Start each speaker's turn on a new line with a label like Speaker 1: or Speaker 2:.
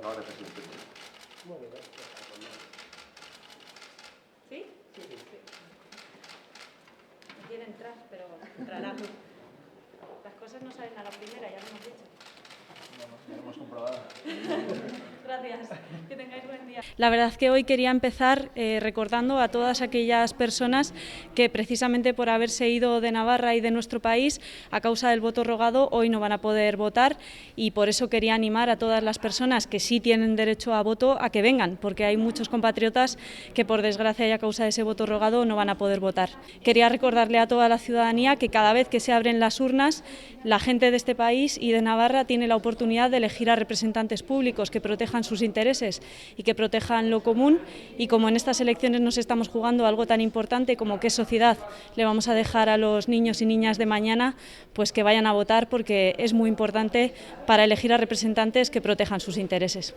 Speaker 1: acaba de hacer un pecho.
Speaker 2: ¿Sí? Sí. No quiere entrar, pero entrará. Las cosas no salen a la primera, ya lo hemos dicho.
Speaker 1: Ya lo hemos comprobado.
Speaker 2: Gracias, que tengáis buen día. La verdad que hoy quería empezar recordando a todas aquellas personas que precisamente por haberse ido de Navarra y de nuestro país a causa del voto rogado hoy no van a poder votar, y por eso quería animar a todas las personas que sí tienen derecho a voto a que vengan, porque hay muchos compatriotas que por desgracia y a causa de ese voto rogado no van a poder votar. Quería recordarle a toda la ciudadanía que cada vez que se abren las urnas, la gente de este país y de Navarra tiene la oportunidad de elegir a representantes públicos que protejan sus intereses y que protejan lo común, y como en estas elecciones nos estamos jugando algo tan importante como qué sociedad le vamos a dejar a los niños y niñas de mañana, pues que vayan a votar, porque es muy importante para elegir a representantes que protejan sus intereses.